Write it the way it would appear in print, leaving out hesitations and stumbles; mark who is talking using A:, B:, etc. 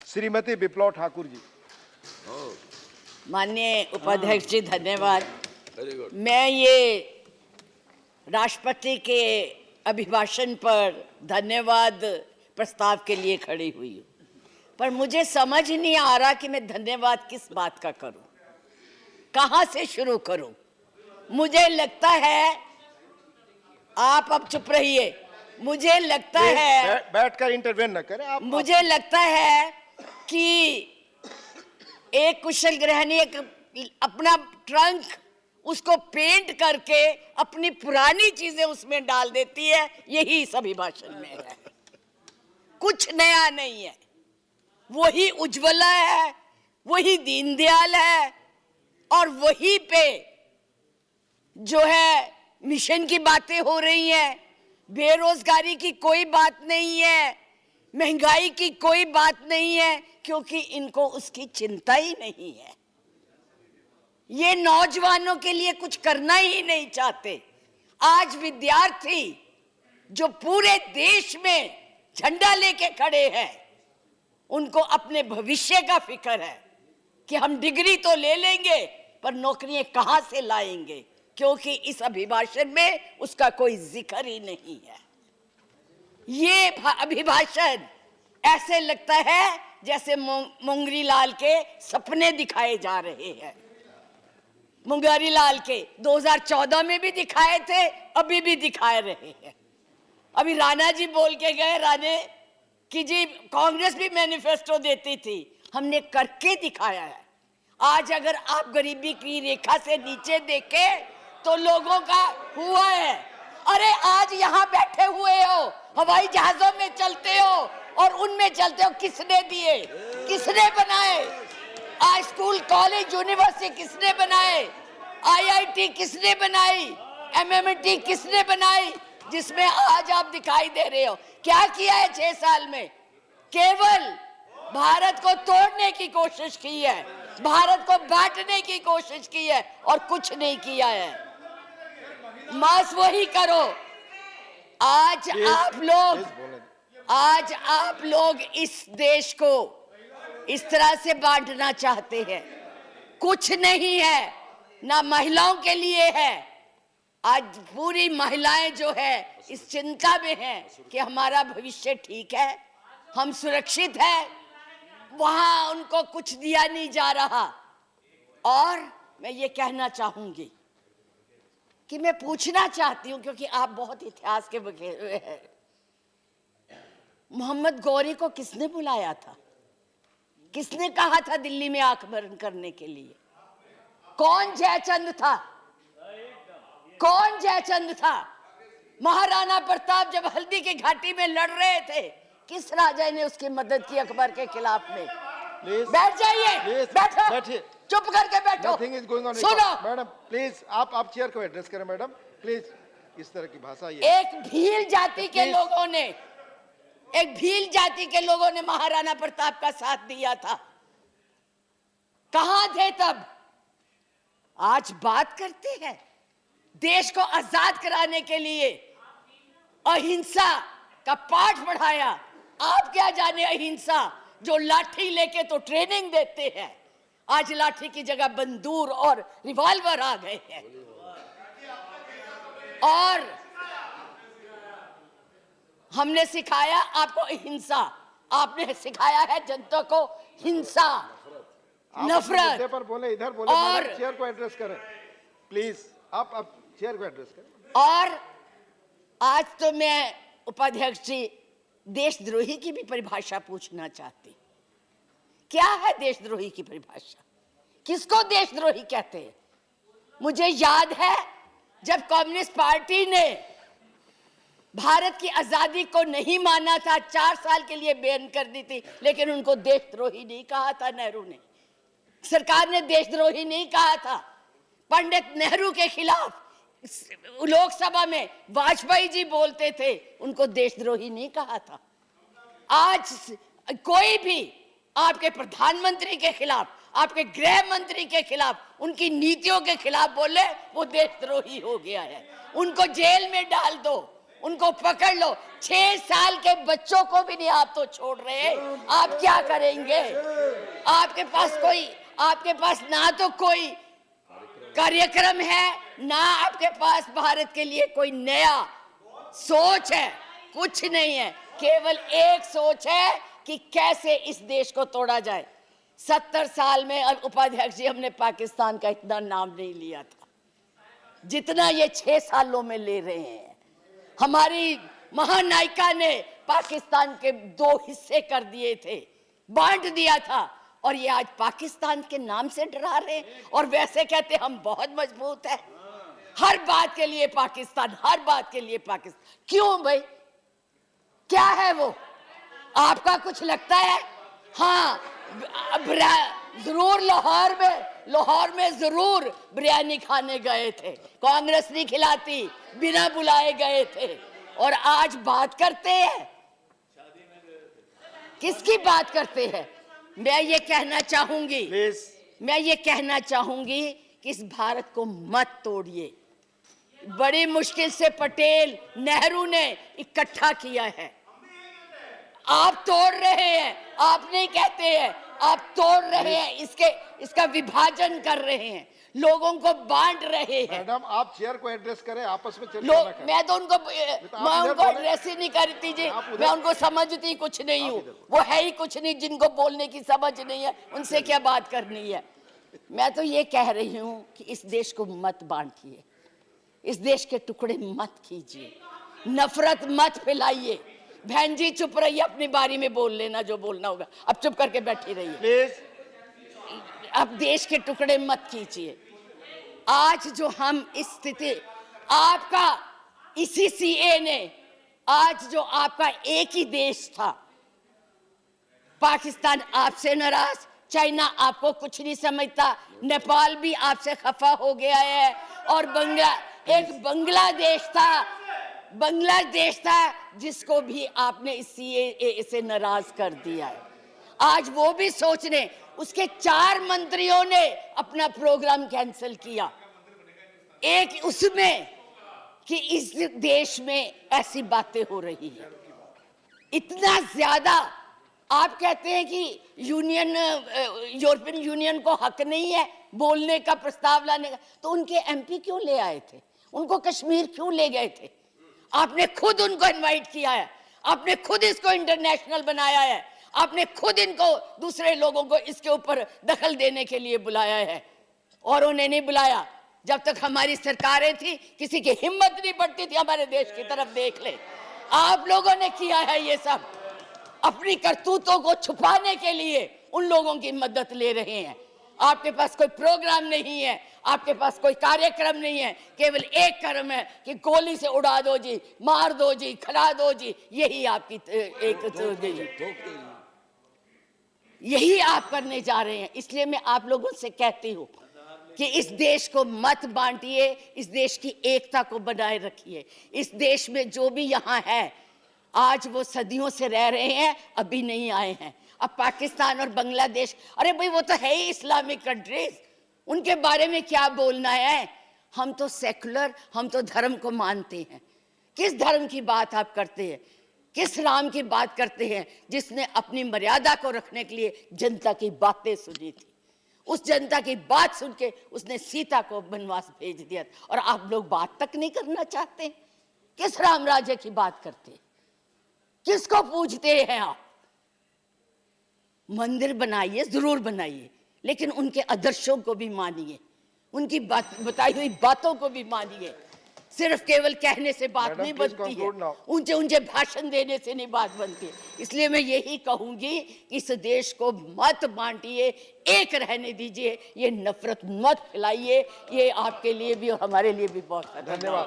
A: श्रीमती विप्लव ठाकुर जी।
B: माननीय उपाध्यक्ष जी धन्यवाद।
C: Very good.
B: मैं ये राष्ट्रपति के अभिभाषण पर धन्यवाद प्रस्ताव के लिए खड़ी हुई हूँ, पर मुझे समझ नहीं आ रहा कि मैं धन्यवाद किस बात का करूं, कहां से शुरू करूं। मुझे लगता है, आप अब चुप रहिए, मुझे लगता है
A: बैठकर इंटरवेन न करें आप।
B: मुझे लगता है कि एक कुशल गृहिणी अपना ट्रंक उसको पेंट करके अपनी पुरानी चीजें उसमें डाल देती है, यही इस अभिभाषण में है। कुछ नया नहीं है, वही उज्ज्वला है, वही दीनदयाल है, और वही पे जो है मिशन की बातें हो रही हैं। बेरोजगारी की कोई बात नहीं है, महंगाई की कोई बात नहीं है, क्योंकि इनको उसकी चिंता ही नहीं है। ये नौजवानों के लिए कुछ करना ही नहीं चाहते। आज विद्यार्थी जो पूरे देश में झंडा लेके खड़े हैं, उनको अपने भविष्य का फिक्र है कि हम डिग्री तो ले लेंगे पर नौकरियां कहां से लाएंगे, क्योंकि इस अभिभाषण में उसका कोई जिक्र ही नहीं है। ये अभिभाषण ऐसे लगता है जैसे मुंगरी लाल के सपने दिखाए जा रहे हैं। मुंगरी लाल के 2014 में भी दिखाए थे, अभी भी दिखाए रहे हैं। अभी राणा जी बोल के गए, राणे कि जी कांग्रेस भी मैनिफेस्टो देती थी, हमने करके दिखाया है। आज अगर आप गरीबी की रेखा से नीचे देखें तो लोगों का हुआ है। अरे आज यहाँ बैठे हुए हो, हवाई जहाजों में चलते हो और उनमें चलते हो, किसने दिए, किसने बनाए? आज स्कूल कॉलेज यूनिवर्सिटी किसने बनाए? आईआईटी किसने बनाई? एमएमटी किसने बनाई? जिसमें आज आप दिखाई दे रहे हो। क्या किया है 6 साल में? केवल भारत को तोड़ने की कोशिश की है, भारत को बांटने की कोशिश की है, और कुछ नहीं किया है। मास वही करो। आज आप लोग इस देश को इस तरह से बांटना चाहते हैं। कुछ नहीं है, ना महिलाओं के लिए है। आज पूरी महिलाएं जो है इस चिंता में हैं कि हमारा भविष्य ठीक है, हम सुरक्षित हैं, वहां उनको कुछ दिया नहीं जा रहा। और मैं ये कहना चाहूंगी कि मैं पूछना चाहती हूं, क्योंकि आप बहुत इतिहास के बखे हुए हैं, मोहम्मद गौरी को किसने बुलाया था? किसने कहा था दिल्ली में आंख बंद करने के लिए? कौन जयचंद था? कौन जयचंद था? महाराणा प्रताप जब हल्दी की घाटी में लड़ रहे थे, किस राजा ने उसकी मदद की अकबर के खिलाफ में? बैठ जाइए, बैठो, चुप करके बैठो। सुनो
A: मैडम प्लीज, आप चेयर को एड्रेस करें। मैडम प्लीज, इस तरह की भाषा ये
B: एक भील जाति के लोगों ने महाराणा प्रताप का साथ दिया था। कहां थे तब? आज बात करते हैं देश को आजाद कराने के लिए अहिंसा का पाठ पढ़ाया। आप क्या जाने अहिंसा, जो लाठी लेके तो ट्रेनिंग देते हैं, आज लाठी की जगह बंदूक और रिवॉल्वर आ गए हैं। और हमने सिखाया आपको अहिंसा, आपने सिखाया है जनता को हिंसा, नफरत।
A: पर बोले, इधर बोले, और चेयर को एड्रेस करें प्लीज। आप चेयर को एड्रेस करें।
B: और आज तो मैं उपाध्यक्ष जी देशद्रोही की भी परिभाषा पूछना चाहती। क्या है देशद्रोही की परिभाषा? किसको देशद्रोही कहते हैं? मुझे याद है जब कम्युनिस्ट पार्टी ने भारत की आजादी को नहीं माना था, 4 साल के लिए बैन कर दी थी, लेकिन उनको देशद्रोही नहीं कहा था नेहरू ने। सरकार ने देशद्रोही नहीं कहा था। पंडित नेहरू के खिलाफ लोकसभा में वाजपेयी जी बोलते थे, उनको देशद्रोही नहीं कहा था। आज कोई भी आपके प्रधानमंत्री के खिलाफ, आपके गृह मंत्री के खिलाफ, उनकी नीतियों के खिलाफ बोले, वो देशद्रोही हो गया है। उनको जेल में डाल दो, उनको पकड़ लो। 6 साल के बच्चों को भी नहीं आप तो छोड़ रहे, आप क्या करेंगे? आपके पास ना तो कोई कार्यक्रम है, ना आपके पास भारत के लिए कोई नया सोच है, कुछ नहीं है। केवल एक सोच है कि कैसे इस देश को तोड़ा जाए। 70 साल में उपाध्यक्ष जी हमने पाकिस्तान का इतना नाम नहीं लिया था जितना ये 6 सालों में ले रहे हैं। हमारी महानायिका ने पाकिस्तान के 2 हिस्से कर दिए थे, बांट दिया था, और ये आज पाकिस्तान के नाम से डरा रहे हैं और वैसे कहते हम बहुत मजबूत है। हर बात के लिए पाकिस्तान, हर बात के लिए पाकिस्तान। क्यों भाई, क्या है वो? आपका कुछ लगता है? हाँ, जरूर लाहौर में जरूर बिरयानी खाने गए थे, कांग्रेस नहीं खिलाती, बिना बुलाए गए थे। और आज बात करते हैं, किसकी बात करते हैं? मैं ये कहना चाहूंगी कि इस भारत को मत तोड़िए। बड़ी मुश्किल से पटेल, नेहरू ने इकट्ठा किया है, आप तोड़ रहे हैं। आप नहीं कहते हैं, आप तोड़ रहे हैं, इसका विभाजन कर रहे हैं, लोगों को बांट रहे हैं।
A: मैडम, आप चेयर को एड्रेस करें, आपस में चर्चा ना करें।
B: मैं उनको एड्रेस ही नहीं करती जी, मैं उनको समझती कुछ नहीं हूँ, वो है ही कुछ नहीं। जिनको बोलने की समझ नहीं है उनसे क्या बात करनी है। मैं तो ये कह रही हूँ कि इस देश को मत बांटिए, इस देश के टुकड़े मत कीजिए, नफरत मत फैलाइए। बहन जी चुप रहिए, अपनी बारी में बोल लेना जो बोलना होगा, अब चुप करके बैठी रहिए
A: प्लीज।
B: अब देश के टुकड़े मत कीजिए। आज जो हम इस स्थिति, आपका इसी सीए ने, आज जो आपका एक ही देश था, पाकिस्तान आपसे नाराज, चाइना आपको कुछ नहीं समझता, नेपाल भी आपसे खफा हो गया है, और बांग्लादेश था जिसको भी आपने इस सीएए से नाराज कर दिया है। आज वो भी सोच रहे, उसके 4 मंत्रियों ने अपना प्रोग्राम कैंसिल किया, एक उसमें कि इस देश में ऐसी बातें हो रही है। इतना ज्यादा आप कहते हैं कि यूरोपियन यूनियन को हक नहीं है बोलने का, प्रस्ताव लाने का, तो उनके एमपी क्यों ले आए थे? उनको कश्मीर क्यों ले गए थे? आपने खुद उनको इनवाइट किया है, आपने खुद इसको इंटरनेशनल बनाया है, आपने खुद इनको, दूसरे लोगों को इसके ऊपर दखल देने के लिए बुलाया है, और उन्हें नहीं बुलाया। जब तक हमारी सरकारें थी किसी की हिम्मत नहीं बढ़ती थी हमारे देश की तरफ देख ले। आप लोगों ने किया है ये सब, अपनी करतूतों को छुपाने के लिए उन लोगों की मदद ले रहे हैं। आपके पास कोई प्रोग्राम नहीं है, आपके पास कोई कार्यक्रम नहीं है, केवल एक कर्म है कि गोली से उड़ा दो जी, मार दो जी, खिला दो जी, यही आपकी यही आप करने जा रहे हैं। इसलिए मैं आप लोगों से कहती हूँ कि इस देश को मत बांटिए, इस देश की एकता को बनाए रखिए। इस देश में जो भी यहाँ है, आज वो सदियों से रह रहे हैं, अभी नहीं आए हैं। अब पाकिस्तान और बांग्लादेश, अरे भाई वो तो है ही इस्लामिक कंट्रीज, उनके बारे में क्या बोलना है? हम तो सेकुलर, हम तो धर्म को मानते हैं। किस धर्म की बात आप करते हैं? किस राम की बात करते हैं जिसने अपनी मर्यादा को रखने के लिए जनता की बातें सुनी थी? उस जनता की बात सुन के उसने सीता को वनवास भेज दिया, और आप लोग बात तक नहीं करना चाहते। किस राम राज्य की बात करते हैं? किसको पूजते हैं आप? मंदिर बनाइए, जरूर बनाइए, लेकिन उनके आदर्शों को भी मानिए, उनकी बताई हुई बातों को भी मानिए। सिर्फ केवल कहने से बात नहीं बनती है, ऊंचे ऊंचे भाषण देने से नहीं बात बनती है। इसलिए मैं यही कहूंगी कि इस देश को मत बांटिए, एक रहने दीजिए, ये नफरत मत फैलाइए। ये आपके लिए भी और हमारे लिए भी बहुत
A: धन्यवाद।